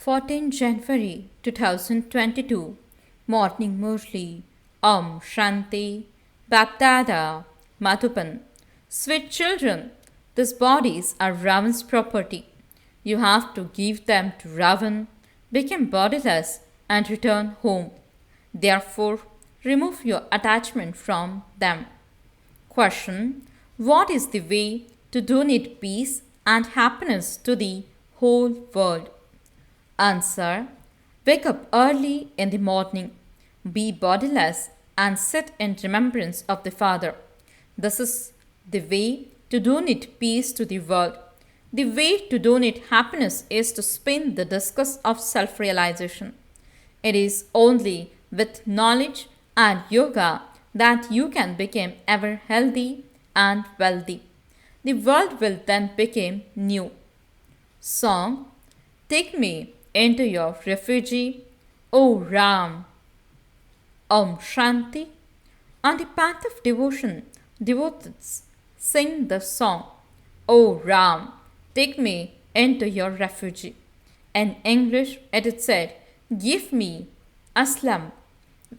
14 January 2022 Morning Murli Om Shanti BapDada Madhuban. Sweet children, these bodies are Ravan's property. You have to give them to Ravan, become bodiless and return home. Therefore, remove your attachment from them. Question: what is the way to donate peace and happiness to the whole world? Answer: wake up early in the morning, be bodiless, and sit in remembrance of the Father. This is the way to donate peace to the world. The way to donate happiness is to spin the discus of self realization. It is only with knowledge and yoga that you can become ever healthy and wealthy. The world will then become new. Song: take me into your refuge, O Ram. Om Shanti. On the path of devotion, devotees sing the song, O Ram, take me into your refuge. In English, it is said, give me aslam.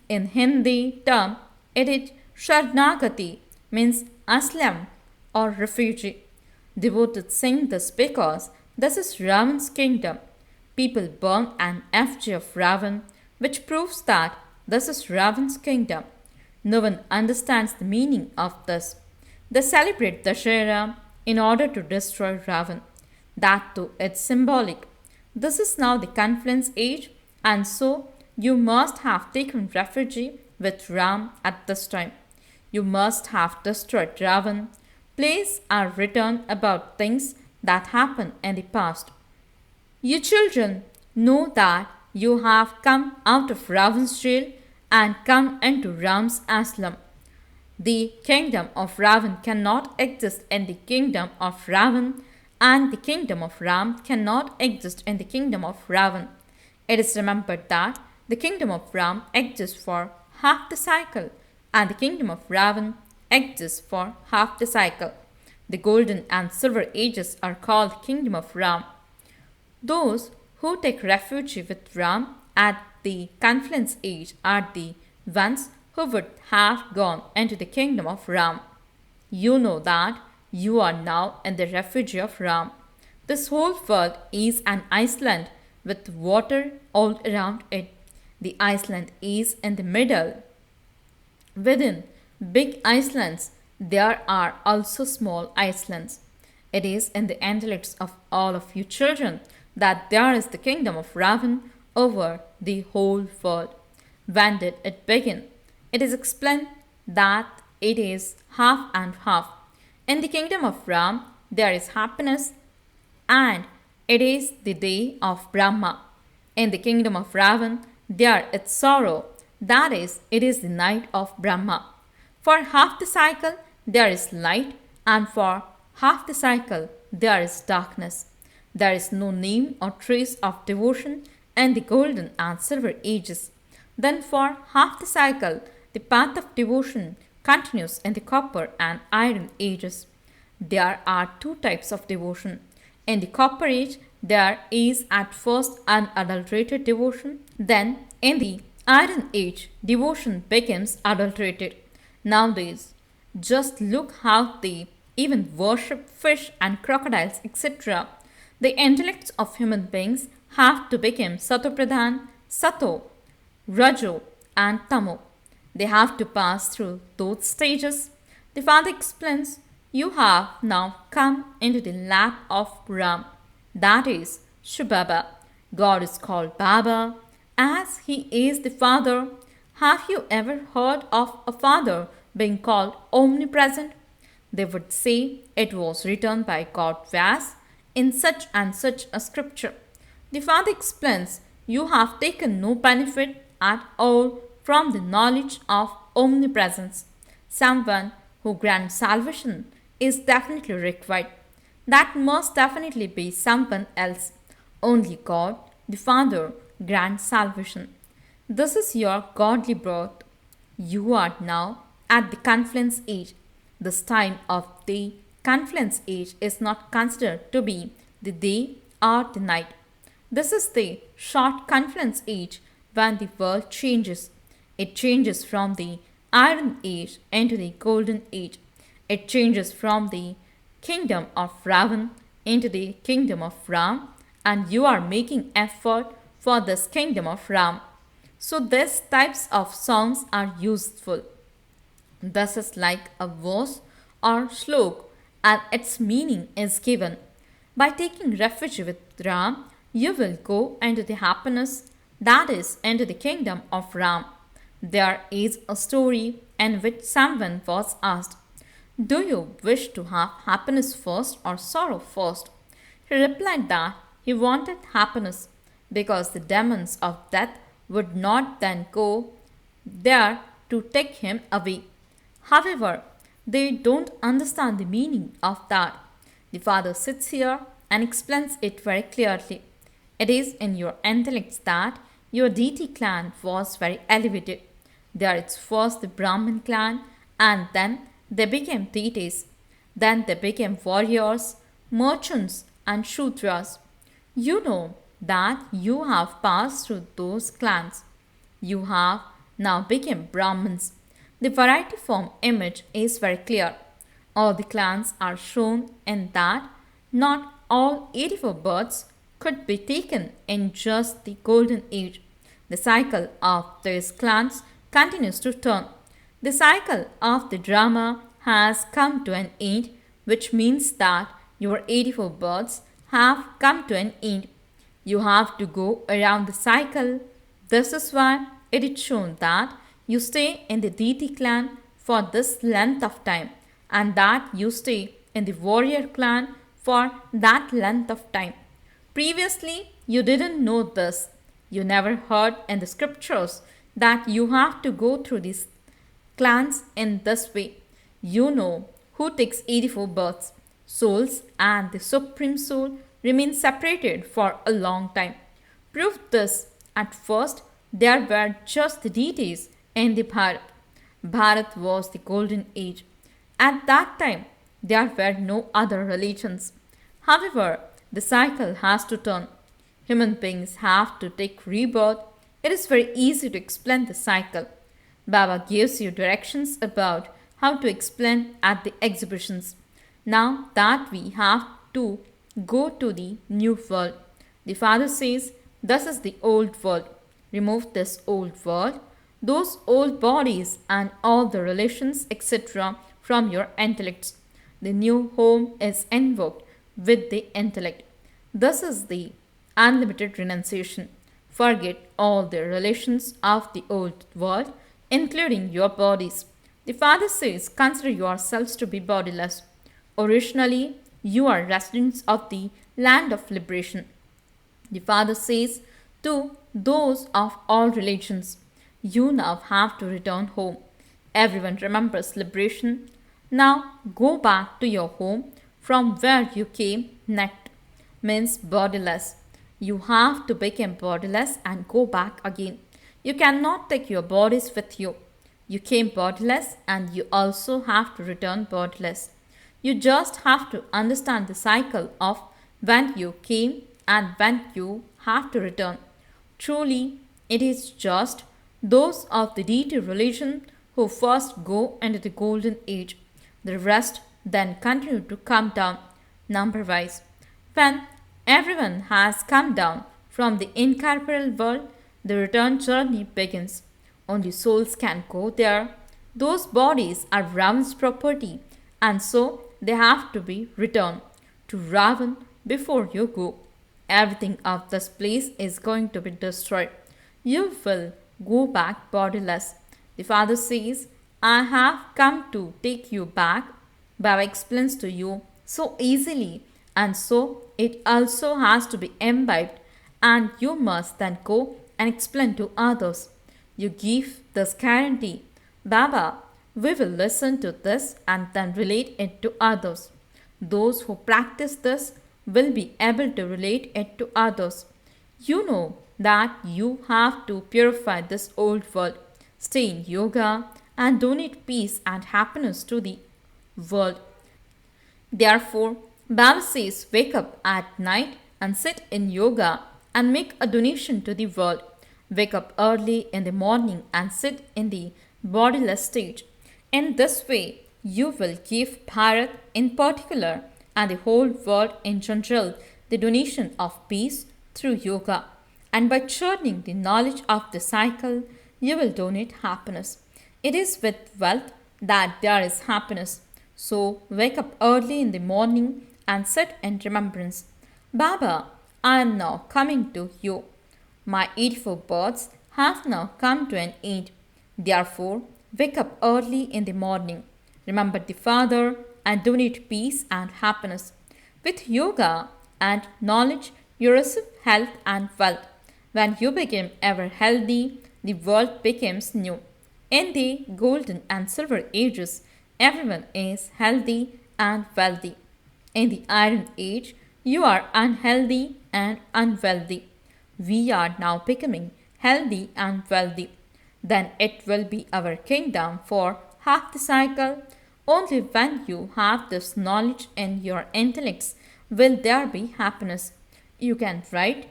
In Hindi term, it is Sharnagati, means aslam or refuge. Devotees sing this because this is Ravan's kingdom. People burn an effigy of Ravan, which proves that this is Ravan's kingdom. No one understands the meaning of this. They celebrate Dashera in order to destroy Ravan. That too is symbolic. This is now the confluence age, and so you must have taken refuge with Ram at this time. You must have destroyed Ravan. Plays are written about things that happened in the past. You children know that you have come out of Ravan's jail and come into Ram's aslam. The kingdom of Ravan cannot exist in the kingdom of Ravan, and the kingdom of Ram cannot exist in the kingdom of Ravan. It is remembered that the kingdom of Ram exists for half the cycle, and the kingdom of Ravan exists for half the cycle. The golden and silver ages are called kingdom of Ram. Those who take refuge with Ram at the confluence age are the ones who would have gone into the kingdom of Ram. You know that you are now in the refuge of Ram. This whole world is an island with water all around it. The island is in the middle. Within big islands, there are also small islands. It is in the intellects of all of you children that there is the kingdom of Ravan over the whole world. When did it begin? It is explained that it is half and half. In the kingdom of Ram, there is happiness, and it is the day of Brahma. In the kingdom of Ravan, there is sorrow, that is, it is the night of Brahma. For half the cycle, there is light, and for half the cycle, there is darkness. There is no name or trace of devotion in the golden and silver ages. Then for half the cycle, the path of devotion continues in the copper and iron ages. There are two types of devotion. In the copper age, there is at first unadulterated devotion. Then, in the iron age, devotion becomes adulterated. Nowadays, just look how they even worship fish and crocodiles, etc. The intellects of human beings have to become Satopradhan, Sato, Rajo, and Tamo. They have to pass through those stages. The Father explains, you have now come into the lap of Ram, that is Shivbaba. God is called Baba, as he is the Father. Have you ever heard of a father being called omnipresent? They would say it was written by God Vyas in such and such a scripture. The Father explains, you have taken no benefit at all from the knowledge of omnipresence. Someone who grants salvation is definitely required. That must definitely be someone else. Only God, the Father, grants salvation. This is your godly birth. You are now at the confluence age. This time of the confluence age is not considered to be the day or the night. This is the short confluence age when the world changes. It changes from the Iron Age into the Golden Age. It changes from the kingdom of Ravan into the kingdom of Ram, and you are making effort for this kingdom of Ram. So these types of songs are useful. This is like a verse or slok, and its meaning is given. By taking refuge with Ram, you will go into the happiness, that is, into the kingdom of Ram. There is a story in which someone was asked, "Do you wish to have happiness first or sorrow first?" He replied that he wanted happiness because the demons of death would not then go there to take him away. However, they don't understand the meaning of that. The Father sits here and explains it very clearly. It is in your intellect that your deity clan was very elevated. There it's first the Brahmin clan, and then they became deities. Then they became warriors, merchants, and Shudras. You know that you have passed through those clans. You have now become Brahmins. The variety form image is very clear. All the clans are shown in that not all 84 births could be taken in just the golden age. The cycle of these clans continues to turn. The cycle of the drama has come to an end, which means that your 84 births have come to an end. You have to go around the cycle. This is why it is shown that you stay in the deity clan for this length of time, and that you stay in the warrior clan for that length of time. Previously, you didn't know this. You never heard in the scriptures that you have to go through these clans in this way. You know who takes 84 births. Souls and the Supreme Soul remain separated for a long time. Proof this. At first, there were just the deities in the Bharat. Bharat was the golden age. At that time, there were no other religions. However, the cycle has to turn. Human beings have to take rebirth. It is very easy to explain the cycle. Baba gives you directions about how to explain at the exhibitions. Now that we have to go to the new world, the Father says, "This is the old world. Remove this old world, those old bodies and all the relations, etc., from your intellects. The new home is invoked with the intellect. This is the unlimited renunciation. Forget all the relations of the old world, including your bodies." The Father says, "Consider yourselves to be bodiless. Originally, you are residents of the land of liberation." The Father says to those of all religions, "You now have to return home." Everyone remembers liberation. Now go back to your home from where you came naked, means bodiless. You have to become bodiless and go back again. You cannot take your bodies with you. You came bodiless and you also have to return bodiless. You just have to understand the cycle of when you came and when you have to return. Truly, it is just those of the deity religion who first go into the golden age. The rest then continue to come down number-wise. When everyone has come down from the incorporeal world, the return journey begins. Only souls can go there. Those bodies are Ravan's property, and so they have to be returned to Ravan before you go. Everything of this place is going to be destroyed. You will go back bodiless. The Father says, "I have come to take you back." Baba explains to you so easily, and so it also has to be imbibed, and you must then go and explain to others. You give this guarantee, "Baba, we will listen to this and then relate it to others." Those who practice this will be able to relate it to others. You know that you have to purify this old world, stay in yoga, and donate peace and happiness to the world. Therefore, Baba says, wake up at night and sit in yoga and make a donation to the world. Wake up early in the morning and sit in the bodiless stage. In this way, you will give Bharat in particular and the whole world in general the donation of peace through yoga. And by churning the knowledge of the cycle, you will donate happiness. It is with wealth that there is happiness. So wake up early in the morning and sit in remembrance. Baba, I am now coming to you. My 84 births have now come to an end. Therefore, wake up early in the morning. Remember the Father and donate peace and happiness. With yoga and knowledge, you receive health and wealth. When you become ever healthy, the world becomes new. In the golden and silver ages, everyone is healthy and wealthy. In the Iron Age, you are unhealthy and unwealthy. We are now becoming healthy and wealthy. Then it will be our kingdom for half the cycle. Only when you have this knowledge in your intellects will there be happiness. You can write,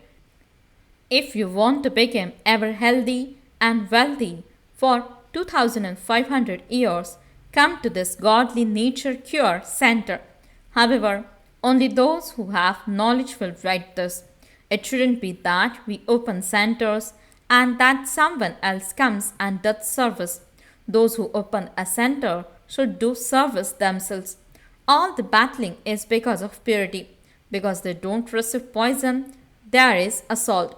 if you want to become ever healthy and wealthy for 2500 years, come to this godly nature cure center. However, only those who have knowledge will write this. It shouldn't be that we open centers and that someone else comes and does service. Those who open a center should do service themselves. All the battling is because of purity. Because they don't receive poison, there is assault.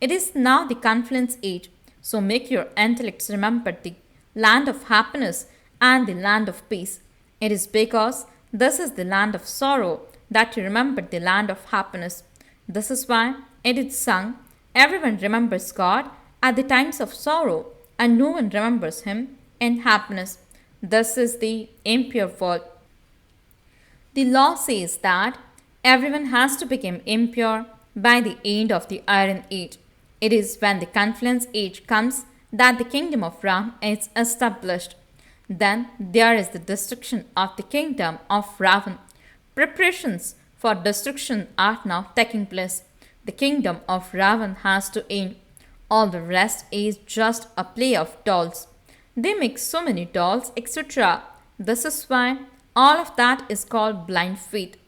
It is now the confluence age, so make your intellects remember the land of happiness and the land of peace. It is because this is the land of sorrow that you remember the land of happiness. This is why it is sung, everyone remembers God at the times of sorrow and no one remembers Him in happiness. This is the impure world. The law says that everyone has to become impure by the end of the Iron Age. It is when the confluence age comes that the kingdom of Ram is established. Then there is the destruction of the kingdom of Ravan. Preparations for destruction are now taking place. The kingdom of Ravan has to end. All the rest is just a play of dolls. They make so many dolls, etc. This is why all of that is called blind faith.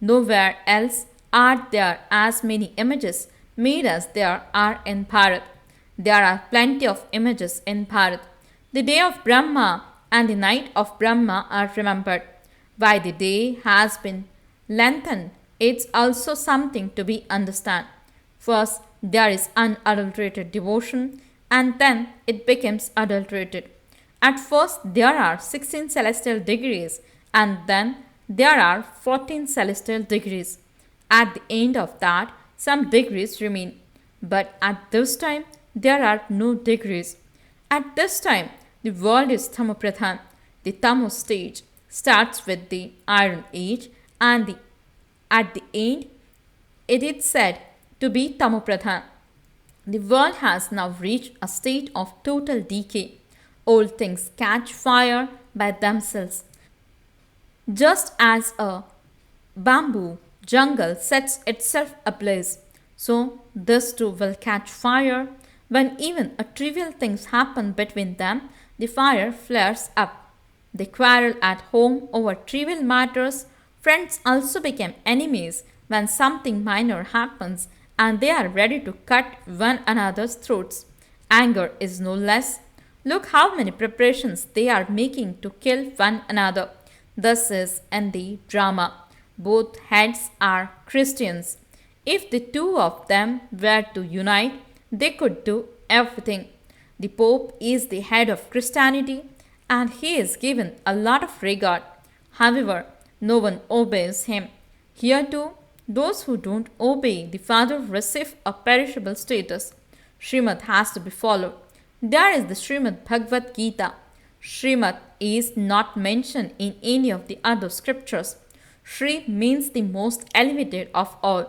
Nowhere else are there as many images made as there are in Bharat. There are plenty of images in Bharat. The day of Brahma and the night of Brahma are remembered. Why the day has been lengthened, it's also something to be understood. First, there is unadulterated devotion, and then it becomes adulterated. At first, there are 16 celestial degrees, and then there are 14 celestial degrees. At the end of that, some degrees remain. But at this time, there are no degrees. At this time, the world is Tamopradhan. The Tamo stage starts with the Iron Age, and at the end, it is said to be Tamopradhan. The world has now reached a state of total decay. Old things catch fire by themselves. Just as a bamboo jungle sets itself ablaze, so this too will catch fire. When even a trivial things happen between them, the fire flares up. They quarrel at home over trivial matters. Friends also become enemies when something minor happens, and they are ready to cut one another's throats. Anger is no less. Look how many preparations they are making to kill one another. This is in the drama. Both heads are Christians. If the two of them were to unite, they could do everything. The Pope is the head of Christianity and he is given a lot of regard. However, no one obeys him. Here too, those who don't obey the Father receive a perishable status. Srimad has to be followed. There is the Srimad Bhagavad Gita. Srimad is not mentioned in any of the other scriptures. Sri means the most elevated of all,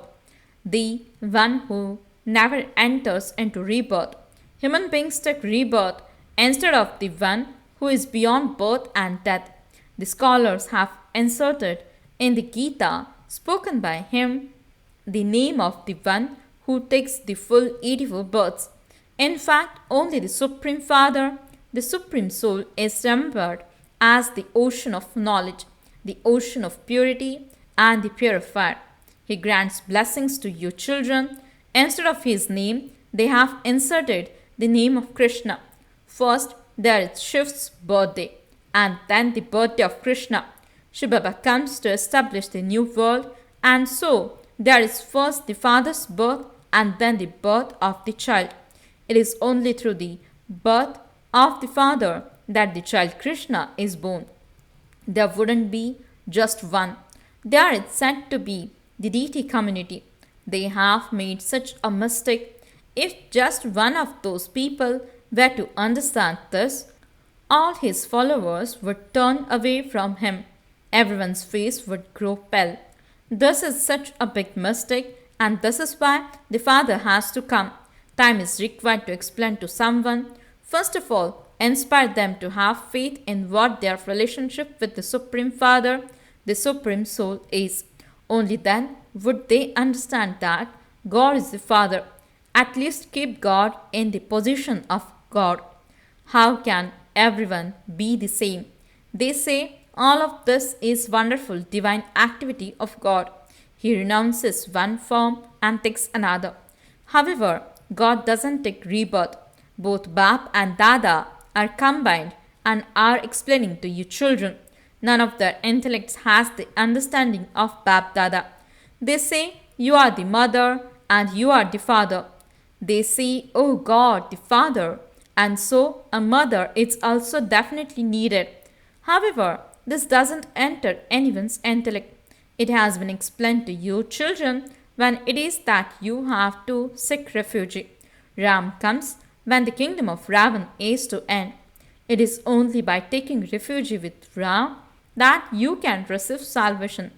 the one who never enters into rebirth. Human beings take rebirth instead of the one who is beyond birth and death. The scholars have inserted in the Gita spoken by him the name of the one who takes the full 84 births. In fact, only the Supreme Father, the Supreme Soul, is remembered as the ocean of knowledge, the ocean of purity, and the purifier. He grants blessings to you children. Instead of his name, they have inserted the name of Krishna. First, there is Shiv's birthday, and then the birthday of Krishna. Shivbaba comes to establish the new world, and so there is first the father's birth and then the birth of the child. It is only through the birth of the father that the child Krishna is born. There wouldn't be just one. There is said to be the deity community. They have made such a mistake. If just one of those people were to understand this, all his followers would turn away from him. Everyone's face would grow pale. This is such a big mistake, and this is why the Father has to come. Time is required to explain to someone. First of all, inspire them to have faith in what their relationship with the Supreme Father, the Supreme Soul, is. Only then would they understand that God is the Father. At least keep God in the position of God. How can everyone be the same? They say all of this is wonderful divine activity of God. He renounces one form and takes another. However, God doesn't take rebirth. Both Bap and Dada are combined and are explaining to you children. None of their intellects has the understanding of BapDada. They say you are the mother and you are the father. They say, oh God, the Father, and so a mother is also definitely needed. However, this doesn't enter anyone's intellect. It has been explained to you children when it is that you have to seek refuge. Ram comes when the kingdom of Ravan is to end. It is only by taking refuge with Ram that you can receive salvation.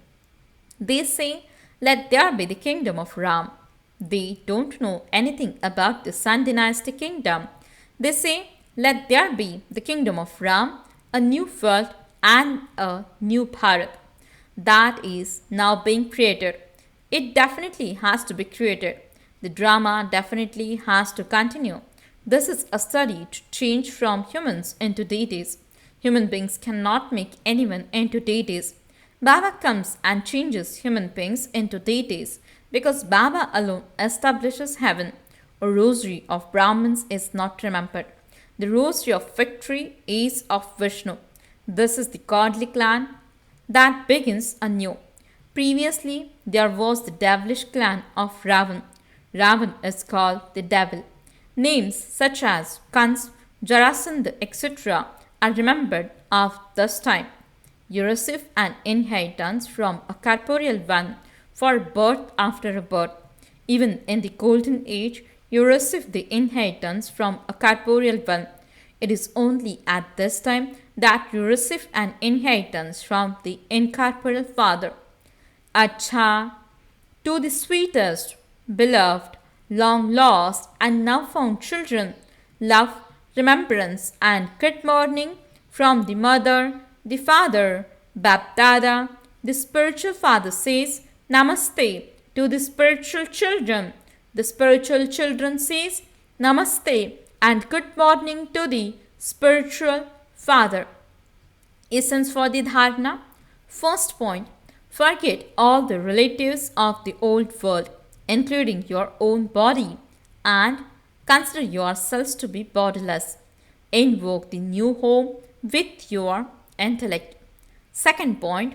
They say, let there be the kingdom of Ram. They don't know anything about the Sun dynasty kingdom. They say, let there be the kingdom of Ram, a new world and a new Bharat. That is now being created. It definitely has to be created. The drama definitely has to continue. This is a study to change from humans into deities. Human beings cannot make anyone into deities. Baba comes and changes human beings into deities because Baba alone establishes heaven. A rosary of Brahmins is not remembered. The rosary of victory is of Vishnu. This is the godly clan that begins anew. Previously, there was the devilish clan of Ravan. Ravan is called the devil. Names such as Kans, Jarasandha, etc. are remembered of this time. You receive an inheritance from a corporeal one for birth after a birth. Even in the golden age, you receive the inheritance from a corporeal one. It is only at this time that you receive an inheritance from the incorporeal Father. Acha, to the sweetest, beloved, long lost, and now found children, love, remembrance, and good morning from the mother, the father, BapDada. The spiritual father says, Namaste to the spiritual children. The spiritual children says, Namaste and good morning to the spiritual father. Essence for the dharana. First point, forget all the relatives of the old world, including your own body, and consider yourselves to be bodiless. Invoke the new home with your intellect. Second point,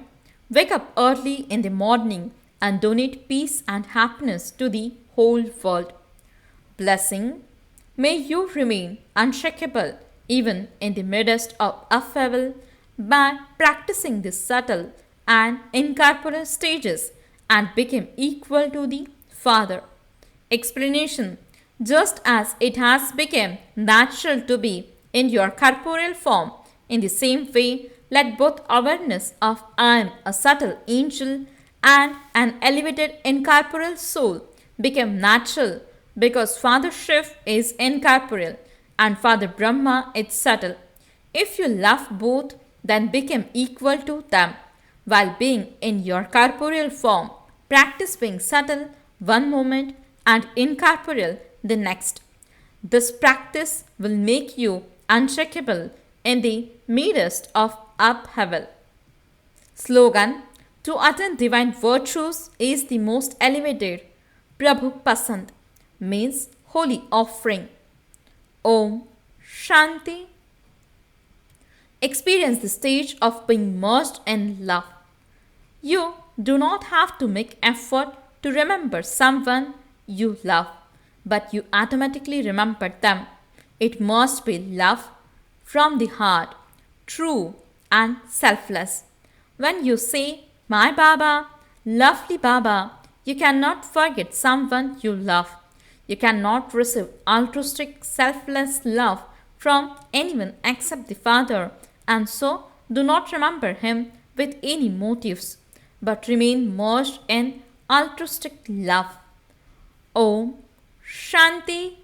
wake up early in the morning and donate peace and happiness to the whole world. Blessing, may you remain unshakable even in the midst of upheaval by practicing the subtle and incorporeal stages and become equal to the Father. Explanation, just as it has become natural to be in your corporeal form, in the same way, let both awareness of I am a subtle angel and an elevated incorporeal soul become natural because Father Shiv is incorporeal and Father Brahma is subtle. If you love both, then become equal to them. While being in your corporeal form, practice being subtle one moment and incorporeal the next. This practice will make you unshakable in the midst of upheaval. Slogan: to attain divine virtues is the most elevated. Prabhu Pasand means holy offering. Om Shanti. Experience the stage of being merged in love. You do not have to make effort to remember someone you love, but you automatically remember them. It must be love from the heart, true and selfless. When you say, my Baba, lovely Baba, you cannot forget someone you love. You cannot receive altruistic, selfless love from anyone except the Father, and so do not remember him with any motives, but remain merged in altruistic love. Om Shanti